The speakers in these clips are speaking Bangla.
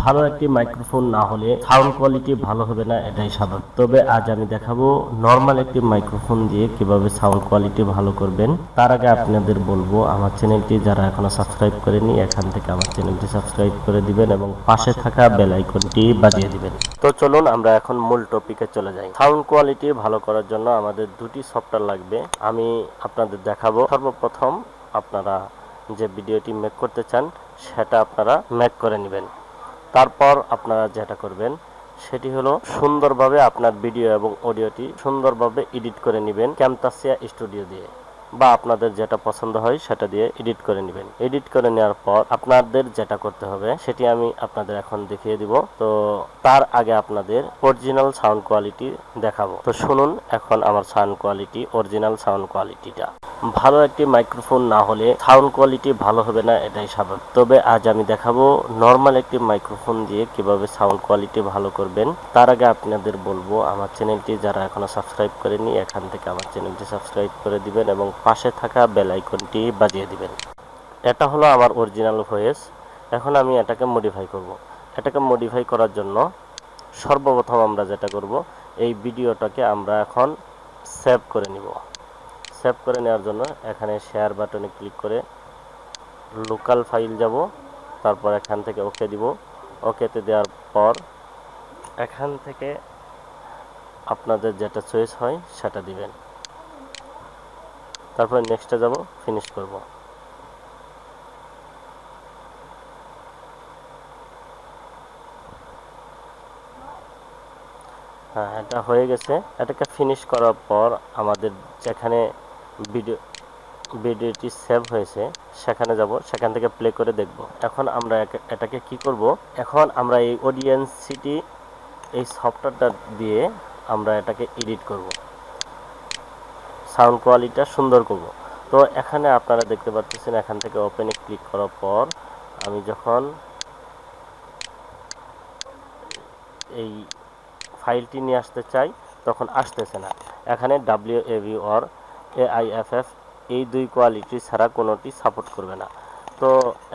ভালো একটি মাইক্রোফোন না হলে সাউন্ড কোয়ালিটি ভালো হবে না, এটাই স্বাভাবিক। তবে আজ আমি দেখাবো নর্মাল একটি মাইক্রোফোন দিয়ে কিভাবে সাউন্ড কোয়ালিটি ভালো করবেন। তার আগে আপনাদের বলবো আমার চ্যানেলটি যারা এখনো সাবস্ক্রাইব করেনি এখান থেকে আমার চ্যানেলটি সাবস্ক্রাইব করে দিবেন এবং পাশে থাকা বেল আইকনটি বাজিয়ে দিবেন। তো চলুন আমরা এখন মূল টপিকে চলে যাই। সাউন্ড কোয়ালিটি ভালো করার জন্য আমাদের দুটি সফটওয়্যার লাগবে, আমি আপনাদের দেখাবো। সর্বপ্রথম আপনারা যে ভিডিওটি মেক করতে চান সেটা আপনারা মেক করে নেবেন। তারপর আপনারা যেটা করবেন সেটি হলো সুন্দরভাবে আপনার ভিডিও এবং অডিওটি সুন্দরভাবে এডিট করে নেবেন ক্যামতাসিয়া স্টুডিও দিয়ে, বা আপনাদের যেটা পছন্দ হয় সেটা দিয়ে এডিট করে নেবেন। এডিট করে নেওয়ার পর আপনাদের যেটা করতে হবে সেটি আমি আপনাদের এখন দেখিয়ে দিব। তো তার আগে আপনাদের অরিজিনাল সাউন্ড কোয়ালিটি দেখাবো। তো শুনুন এখন আমার সাউন্ড কোয়ালিটি, অরিজিনাল সাউন্ড কোয়ালিটিটা। ভালো একটি মাইক্রোফোন না হলে সাউন্ড কোয়ালিটি ভালো হবে না, এটাই স্বাভাবিক। তবে আজ আমি দেখাবো নর্মাল একটি মাইক্রোফোন দিয়ে কিভাবে সাউন্ড কোয়ালিটি ভালো করবেন। তার আগে আপনাদের বলবো আমার চ্যানেলটি যারা এখনো সাবস্ক্রাইব করেনি এখান থেকে আমার চ্যানেলটি সাবস্ক্রাইব করে দিবেন এবং পাশে থাকা বেল আইকনটি বাজিয়ে দিবেন। এটা হলো আমার অরিজিনাল ভয়েস। এখন আমি এটাকে মডিফাই করব। এটাকে মডিফাই করার জন্য সর্বপ্রথম আমরা যেটা করব, এই ভিডিওটাকে আমরা এখন সেভ করে নিব। সেভ করে নেওয়ার জন্য এখানে শেয়ার বাটনে ক্লিক করে লোকাল ফাইল যাব, তারপর এখান থেকে ওকে দিব। ওকেতে দেওয়ার পর এখান থেকে আপনাদের যেটা চয়েস হয় সেটা দিবেন। তারপরে নেক্সটে যাব, ফিনিশ করব। হ্যাঁ, এটা হয়ে গেছে। এটাকে ফিনিশ করার পর আমাদের যেখানে ভিডিওটি সেভ হয়েছে সেখানে যাব, সেখান থেকে প্লে করে দেখব। এখন আমরা এটাকে কি করব, এখন আমরা এই অডিয়েন্সিটি এই সফটওয়্যারটা দিয়ে আমরা এটাকে এডিট করব, সাউন্ড কোয়ালিটিটা সুন্দর করব। তো এখানে আপনারা দেখতে পাচ্ছেন এখান থেকে ওপেনে ক্লিক করার পর আমি যখন এই ফাইলটি নিয়ে আসতে চাই তখন আসতেছে না। এখানে WAV অর AIFF এই দুই কোয়ালিটি ছাড়া কোনোটি সাপোর্ট করবে না। তো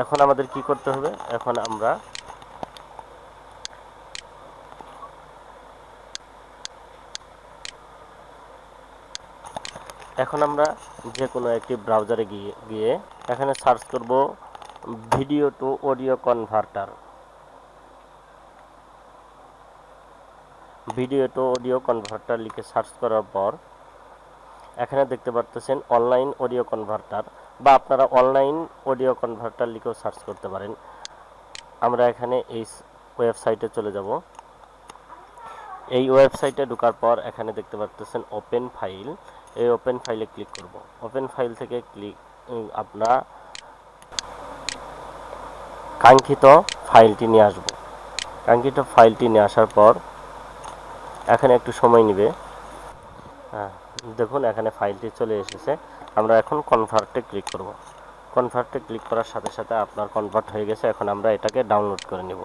এখন আমাদের কি করতে হবে, এখন আমরা যে কোনো একটি ব্রাউজারে গিয়ে এখানে সার্চ করব video two audio converter. Video two audio converter লিখে সার্চ করার পর এখানে দেখতে পাচ্ছেন অনলাইন অডিও কনভার্টার, বা আপনারা অনলাইন অডিও কনভার্টার লিখেও সার্চ করতে পারেন। আমরা এখানে এই ওয়েবসাইটে চলে যাব। এই ওয়েবসাইটে ঢোকার পর এখানে দেখতে পাচ্ছেন ওপেন ফাইল, এই ওপেন ফাইলে ক্লিক করব। ওপেন ফাইল থেকে আপনার কাঙ্ক্ষিত ফাইলটি নিয়ে আসব। কাঙ্ক্ষিত ফাইলটি নিয়ে আসার পর এখানে একটু সময় নেবে। হ্যাঁ, দেখুন এখানে ফাইলটি চলে এসেছে। আমরা এখন কনভার্টে ক্লিক করব। কনভার্টে ক্লিক করার সাথে সাথে আপনার কনভার্ট হয়ে গেছে। এখন আমরা এটাকে ডাউনলোড করে নেব।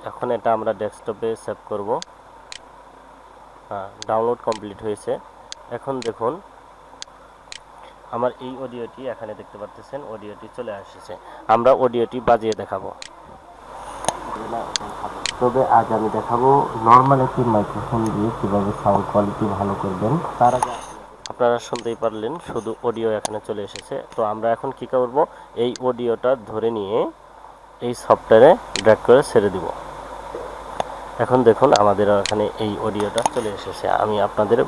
এখন এটা আমরা ডেস্কটপে সেভ করব। হ্যাঁ, ডাউনলোড কমপ্লিট হয়েছে। এখন দেখুন আমার এই অডিওটি এখানে দেখতে পাচ্ছেন, অডিওটি চলে এসেছে। আমরা অডিওটি বাজিয়ে দেখাবো। তবে আজ আমি দেখাবো নর্মাল একটি মাইক্রোফোন দিয়ে কিভাবে সাউন্ড কোয়ালিটি ভালো করবেন। তার আগে আপনারা শুনতেই পারলেন শুধু অডিও এখানে চলে এসেছে। তো আমরা এখন কি করব, এই অডিওটা ধরে নিয়ে এই সফটওয়্যারে ড্র্যাগ করে ছেড়ে দিব। এখন দেখুন আমাদের এখানে এই অডিওটা চলে এসেছে। আমি আপনাদের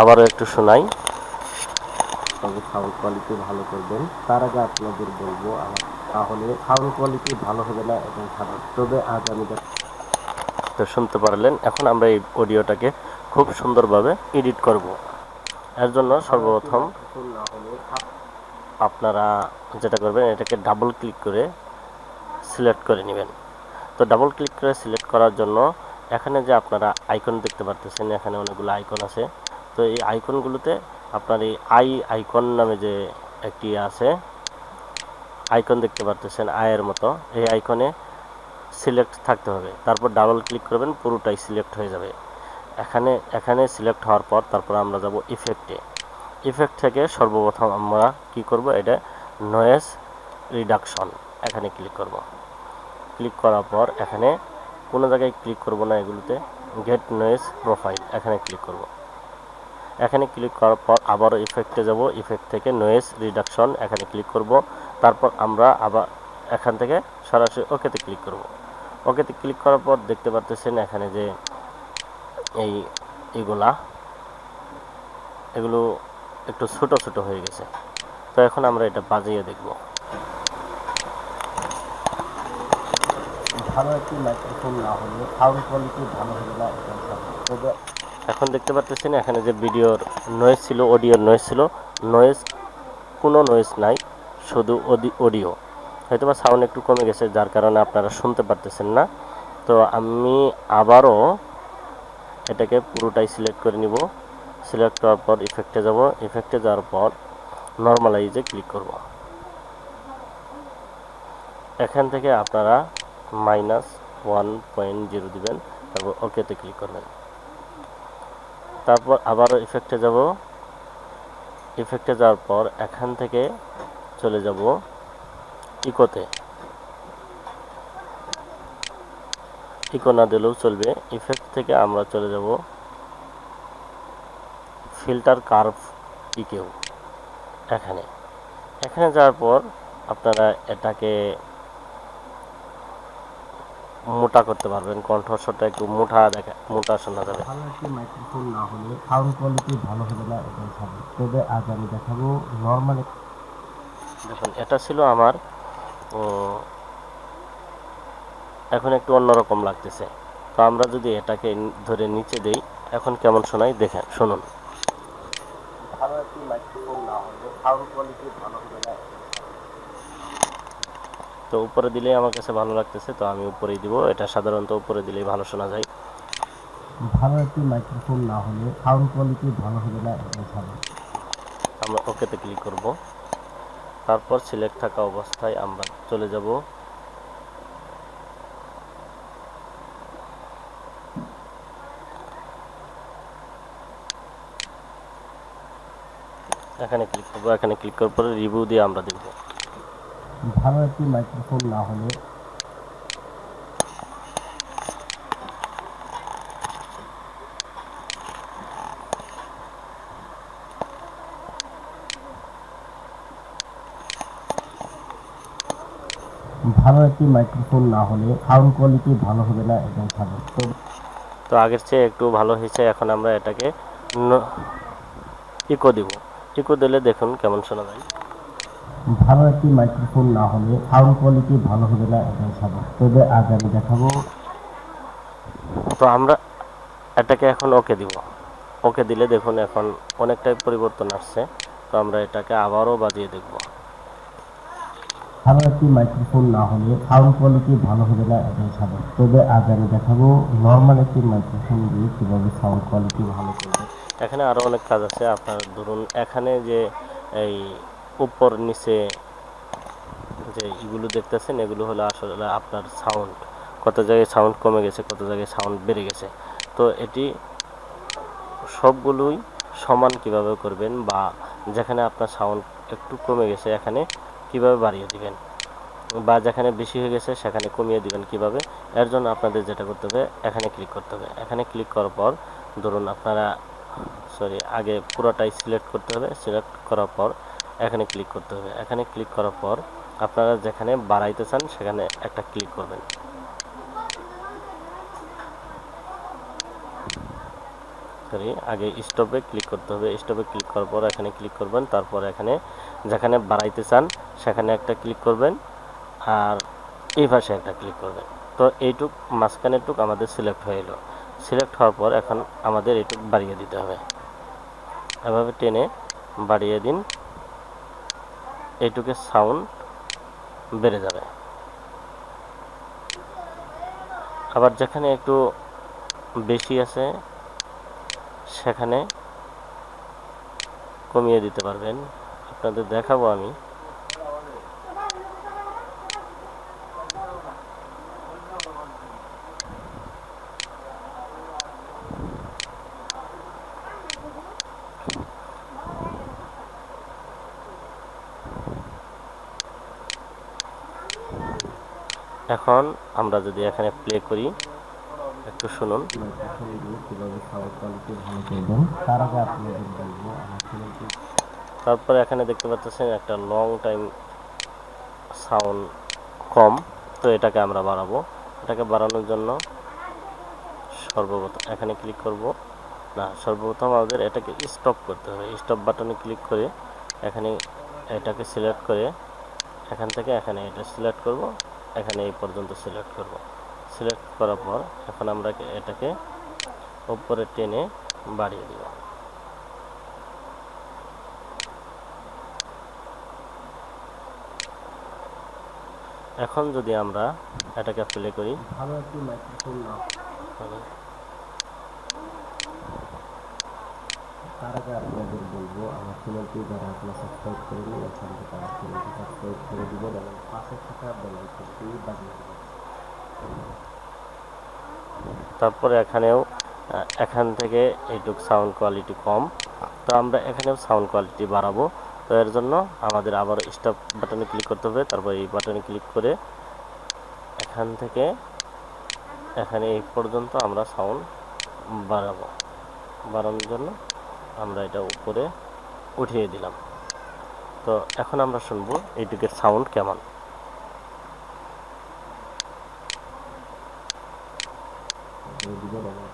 আবারও একটু শোনাই। তবে সাউন্ড কোয়ালিটি ভালো করবেন। তার আগে আপনাদের বলবো তাহলে সাউন্ড কোয়ালিটি ভালো হবে না এবং খারাপ। তবে আজ আমি তো শুনতে পারলেন। এখন আমরা এই অডিওটাকে খুব সুন্দরভাবে এডিট করব। এর জন্য সর্বপ্রথম আপনারা যেটা করবেন, এটাকে ডাবল ক্লিক করে সিলেক্ট করে নেবেন। তো ডাবল ক্লিক করে সিলেক্ট করার জন্য এখানে যে আপনারা আইকন দেখতে পাচ্ছেন, এখানে অনেকগুলো আইকন আছে। তো এই আইকনগুলোতে আপনার এই আইকন নামে যে একটি আছে আইকন দেখতে পাচ্ছেন আয়ের মতো, এই আইকনে সিলেক্ট থাকতে হবে। তারপর ডাবল ক্লিক করবেন, পুরোটাই সিলেক্ট হয়ে যাবে। এখানে সিলেক্ট হওয়ার পর তারপর আমরা যাব ইফেক্টে। ইফেক্ট থেকে সর্বপ্রথম আমরা কি করব, এটা নয়েজ রিডাকশন, এখানে ক্লিক করব। ক্লিক করার পর এখানে কোনো জায়গায় ক্লিক করব না, এগুলোতে গেট নয়েজ প্রোফাইল এখানে ক্লিক করব। এখানে ক্লিক করার পর আবারও ইফেক্টে যাব, ইফেক্ট থেকে নয়েজ রিডাকশন এখানে ক্লিক করব। তারপর আমরা আবার এখান থেকে সরাসরি ওকেতে ক্লিক করব। ওকেতে ক্লিক করার পর দেখতে পাচ্ছেন এখানে যে এগুলো একটু ছোট ছোট হয়ে গেছে। তো এখন আমরা এটা বাজিয়ে দেখব। ভালো একটি মাইক্রোফোন না হলে সাউন্ড কোয়ালিটি ভালো হবে না, তবে এখন দেখতে পাচ্ছেন এখানে যে ভিডিওর নয়েজ ছিল, অডিওর নয়েজ ছিল, নয়েজ কোনো নয়েজ নাই, শুধু অডিও। হয়তো বা সাউন্ড একটু কমে গেছে, যার কারণে আপনারা শুনতে পারতেছেন না। তো আমি আবারও এটাকে পুরোটাই সিলেক্ট করে নিব। সিলেক্ট করার পর ইফেক্টে যাব, ইফেক্টে যাওয়ার পর নর্মালাইজে ক্লিক করব। এখান থেকে আপনারা -1.0 দিবেন, তারপর ওকেতে ক্লিক করবেন। তারপর আবারও ইফেক্টে যাব, ইফেক্টে যাওয়ার পর এখান থেকে চলে যাব ইকোতে। ইকো না দিলেও চলবে। ইফেক্ট থেকে আমরা চলে যাব ফিল্টার কার্ভ ইকেও। এখানে এখানে যাওয়ার পর আপনারা এটাকে মোটা করতে পারবেন, কণ্ঠস্বরটা একটু মোটা শোনা যাবে। ভালো একটি মাইক্রোফোন না হলে সাউন্ড কোয়ালিটি ভালো হবে না, এটাই স্বাভাবিক। তবে আজ আমি দেখাবো নর্মাল। দেখুন, এটা ছিল আমার এখন একটু অন্যরকম লাগতেছে। তো আমরা যদি এটাকে ধরে নিচে দেই, এখন কেমন শোনায় দেখেন, শুনুন। ভালো একটি মাইক্রোফোন না হলে সাউন্ড কোয়ালিটি ভালো হবে না। তো উপরে দিলেই আমার কাছে ভালো লাগতেছে, তো আমি উপরেই দিব। এটা সাধারণত উপরে দিলেই ভালো শোনা যায়। ভালো একটি মাইক্রোফোন না হলে সাউন্ড কোয়ালিটি ভালো হবে না, এটাই স্বাভাবিক। আমরা ওকেতে ক্লিক করব। তারপর সিলেক্ট থাকা অবস্থায় আমরা চলে যাব এখানে ক্লিক করব। এখানে ক্লিক করার পরে রিভিউ দিয়ে আমরা দেখব। ভালো একটি মাইক্রোফোন না হলে ভালো একটি মাইক্রোফোন না হলে সাউন্ড কোয়ালিটি ভালো হবে না, এটাই স্বাভাবিক। তো আগের চেয়ে একটু ভালো হয়েছে। এখন আমরা এটাকে ইকো দিব। ইকো দিলে দেখুন কেমন শোনা যায়। ভালো একটি মাইক্রোফোন না হলে সাউন্ড কোয়ালিটি ভালো হবে না, এটাই স্বাভাবিক। তবে আজ আমি দেখাবো। তো আমরা এটাকে এখন ওকে দিব। ওকে দিলে দেখুন এখন অনেকটাই পরিবর্তন আসছে। তো আমরা এটাকে আবারও বাজিয়ে দেখব। ভালো একটি মাইক্রোফোন না হলে সাউন্ড কোয়ালিটি ভালো হবে না, এটাই স্বাভাবিক। তবে আজ আমি দেখাবো নর্মাল একটি মাইক্রোফোন দিয়ে কীভাবে সাউন্ড কোয়ালিটি ভালো করবে। এখানে আরও অনেক কাজ আছে। আপনার ধরুন এখানে যে এই উপর নিচে যে এগুলো দেখতেছেন, এগুলো হলো আসলে আপনার সাউন্ড, কত জায়গায় সাউন্ড কমে গেছে, কত জায়গায় সাউন্ড বেড়ে গেছে। তো এটি সবগুলোই সমান কিভাবে করবেন, বা যেখানে আপনার সাউন্ড একটু কমে গেছে এখানে কিভাবে বাড়িয়ে দিবেন, বা যেখানে বেশি হয়ে গেছে সেখানে কমিয়ে দিবেন কিভাবে। এর জন্য আপনাদের যেটা করতে হবে, এখানে ক্লিক করতে হবে। এখানে ক্লিক করার পর ধরুন আপনারা আগে পুরোটাই সিলেক্ট করতে হবে। সিলেক্ট করার পর এখানে ক্লিক করতে হবে। এখানে ক্লিক করার পর আপনারা যেখানে বাড়াইতে চান সেখানে একটা ক্লিক করবেন। আগে স্টপে ক্লিক করতে হবে। স্টপে ক্লিক করার পর এখানে ক্লিক করবেন। তারপর এখানে যেখানে বাড়াইতে চান সেখানে একটা ক্লিক করবেন, আর এই পাশে একটা ক্লিক করবেন। তো এইটুক মাঝখানেরটুক আমাদের সিলেক্ট হয়ে এলো। সিলেক্ট হওয়ার পর এখন আমাদের এইটুক বাড়িয়ে দিতে হবে। এভাবে টেনে বাড়িয়ে দিন, এইটুকের সাউন্ড বেড়ে যাবে। আবার যেখানে একটু বেশি আছে সেখানে কমিয়ে দিতে পারবেন। আপনাদের দেখাবো আমি। এখন আমরা যদি এখানে প্লে করি, একটু শুনুন। মাইক্রোফোন দিয়ে কিভাবে সাউন্ড কোয়ালিটি ভালো করবেন তার আগে আপনাদের বলবো আমার চ্যানেলটি। তারপরে এখানে দেখতে পাচ্ছেন একটা লং টাইম সাউন্ড কম, তো এটাকে আমরা বাড়াবো। এটাকে বাড়ানোর জন্য সর্বপ্রথম এখানে ক্লিক করব না, সর্বপ্রথম আমাদের এটাকে স্টপ করতে হবে। স্টপ বাটনে ক্লিক করে এখানে এটাকে সিলেক্ট করে এখান থেকে এখানে এটা সিলেক্ট করব, এখানে এই পর্যন্ত সিলেক্ট করব। সিলেক্ট করার পর এখন আমরা এটাকে উপরে টেনে বাড়িয়ে দিব। এখন যদি আমরা এটাকে প্লে করি, ভালো একটি মাইক্রোফোন না তার আগে আপনাদের বলবো আমার চ্যানেলটি যারা এখনো সাবস্ক্রাইব করেনি এখান থেকে আমার চ্যানেলটি সাবস্ক্রাইব করে দিবেন এবং পাশে থাকা বেল আইকনটি বাজিয়ে দিবেন। তারপরে এখানেও এখান থেকে এইটুক সাউন্ড কোয়ালিটি কম, তো আমরা এখানেও সাউন্ড কোয়ালিটি বাড়াবো। তো এর জন্য আমাদের আবার স্টপ বাটনে ক্লিক করতে হবে। তারপর এই বাটনে ক্লিক করে এখান থেকে এখানে এই পর্যন্ত আমরা সাউন্ড বাড়াবো। বাড়ানোর জন্য আমরা এটা উপরে উঠিয়ে দিলাম। তো এখন আমরা শুনবো এইটুকের সাউন্ড কেমন।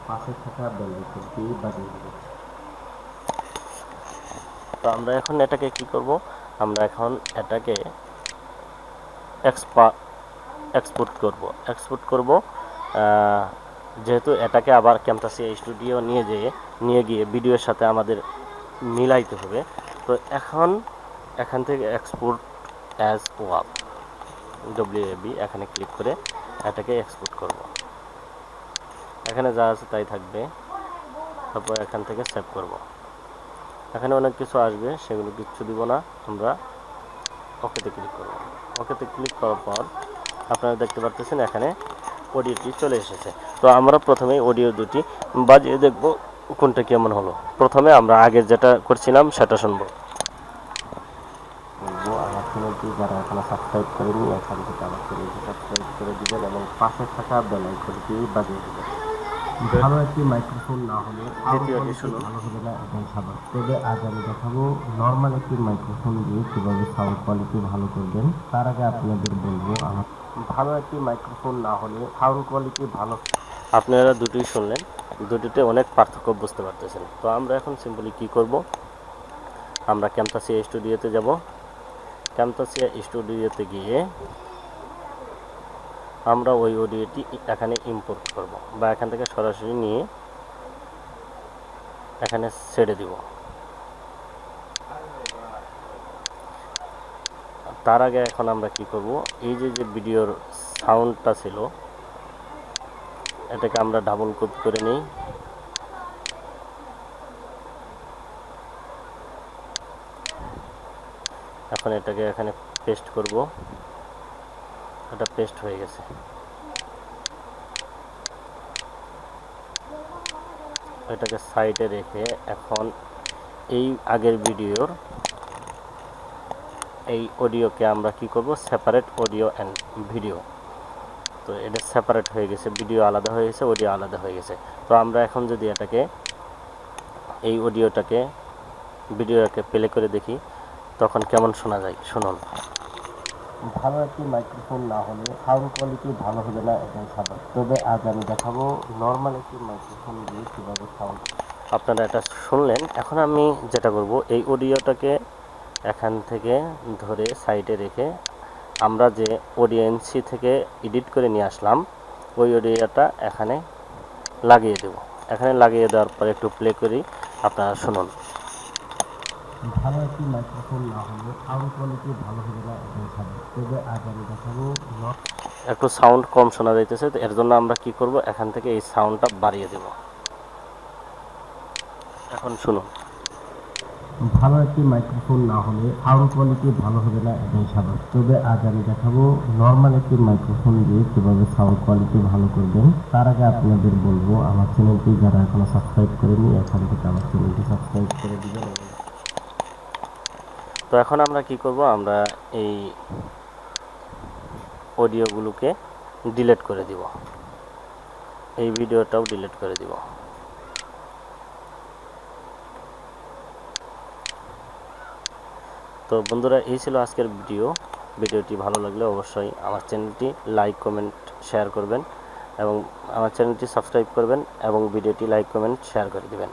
পাশে থাকা বেল আইকনটি বাজিয়ে দিবেন। তো আমরা এখন এটাকে কি করব, আমরা এখন এটাকে এক্সপোর্ট করব। যেহেতু এটাকে আবার ক্যামটাসিয়া স্টুডিও নিয়ে গিয়ে ভিডিওর সাথে আমাদের মিলাইতে হবে। তো এখান থেকে এক্সপোর্ট অ্যাজ ওয়াভ WAV এখানে ক্লিক করে এটাকে এক্সপোর্ট করব। এখানে যা আছে তাই থাকবে। তারপর এখান থেকে সেভ করব। এখানে অনেক কিছু আসবে, সেগুলো কিচ্ছু দিব না, আমরা ওকেতে ক্লিক করব। ওকেতে ক্লিক করার পর আপনারা দেখতে পাচ্ছেন এখানে অডিওটি চলে এসেছে। তো আমরা প্রথমে অডিও দুটি বাজিয়ে দেখব কোনটা কেমন হলো। প্রথমে আমরা আগে যেটা করছিলাম সেটা শুনবো। আমার চ্যানেলটি যারা এখনো সাবস্ক্রাইব করেনি এখান থেকে আমার চ্যানেলটি সাবস্ক্রাইব করে দিবেন এবং পাশে থাকা বেল আইকনটি বাজিয়ে দিবেন। ভালো একটি মাইক্রোফোন না হলে দ্বিতীয়টি শুনুন, ভালো হবে না, এটাই স্বাভাবিক। তবে আজ আমি দেখাবো নর্মাল একটি মাইক্রোফোন দিয়ে কীভাবে সাউন্ড কোয়ালিটি ভালো করবেন। তার আগে আপনাদের বলবো আমার ভালো একটি মাইক্রোফোন না হলে সাউন্ড কোয়ালিটি ভালো। আপনারা দুটোই শুনলেন, দুটিতে অনেক পার্থক্য বুঝতে পারতেছেন। তো আমরা এখন সিম্পলি কি করব, আমরা ক্যামটাসিয়া স্টুডিওতে যাব। ক্যামটাসিয়া স্টুডিওতে গিয়ে আমরা ওই অডিওটি এখানে ইম্পোর্ট করব বা এখান থেকে সরাসরি নিয়ে এখানে ছেড়ে দিব। তার আগে এখন আমরা কি করব, এই যে ভিডিওর সাউন্ডটা ছিল এটাকে আমরা ডাবল কপি করে নিই। এখন এটাকে এখানে পেস্ট করব। এটা পেস্ট হয়ে গেছে। এটাকে সাইডে রেখে এখন এই আগের ভিডিওর এই অডিওকে আমরা কি করব, সেপারেট অডিও অ্যান্ড ভিডিও। তো এটা সেপারেট হয়ে গেছে, ভিডিও আলাদা হয়ে গেছে, অডিও আলাদা হয়ে গেছে। তো আমরা এখন যদি এটাকে এই ভিডিওটাকে প্লে করে দেখি তখন কেমন শোনা যায় শুনুন। ভালো একটি মাইক্রোফোন না হলে সাউন্ড কোয়ালিটি ভালো হবে না, এটাই স্বাভাবিক। তবে আজ আমি দেখাবো নর্মাল একটি মাইক্রোফোন দিয়ে কীভাবে সাউন্ড। আপনারা এটা শুনলেন। এখন আমি যেটা করব, এই অডিওটাকে এখান থেকে ধরে সাইডে রেখে আমরা যে অডিয়েন্সি থেকে এডিট করে নিয়ে আসলাম ওই অডিওটা এখানে লাগিয়ে দেব। এখানে লাগিয়ে দেওয়ার পর একটু প্লে করি, আপনারা শুনুন। ভালো একটি মাইক্রোফোন না হলে সাউন্ড কোয়ালিটি ভালো হবে না, এটাই স্বাভাবিক। তবে আজ আমি দেখাবো একটু সাউন্ড কম শোনা যাইতেছে, তো এর জন্য আমরা কি করব, এখান থেকে এই সাউন্ডটা বাড়িয়ে দেব। এখন শুনুন। ভালো একটি মাইক্রোফোন না হলে সাউন্ড কোয়ালিটি ভালো হবে না, এটাই স্বাভাবিক। তবে আজ আমি দেখাবো নর্মাল একটি মাইক্রোফোন দিয়ে কীভাবে সাউন্ড কোয়ালিটি ভালো করবেন। তার আগে আপনাদের বলবো আমার চ্যানেলটি যারা এখনো সাবস্ক্রাইব করেনি এখান থেকে আমার চ্যানেলটি সাবস্ক্রাইব করে দিবেন। তো এখন আমরা কি করব, আমরা এই অডিওগুলোকে ডিলিট করে দিব, এই ভিডিওটাও ডিলিট করে দিব। তো বন্ধুরা, এই ছিল আজকের ভিডিওটি ভালো লাগলে অবশ্যই আমার চ্যানেলটি লাইক কমেন্ট শেয়ার করবেন এবং আমার চ্যানেলটি সাবস্ক্রাইব করবেন এবং ভিডিওটি লাইক কমেন্ট শেয়ার করে দিবেন।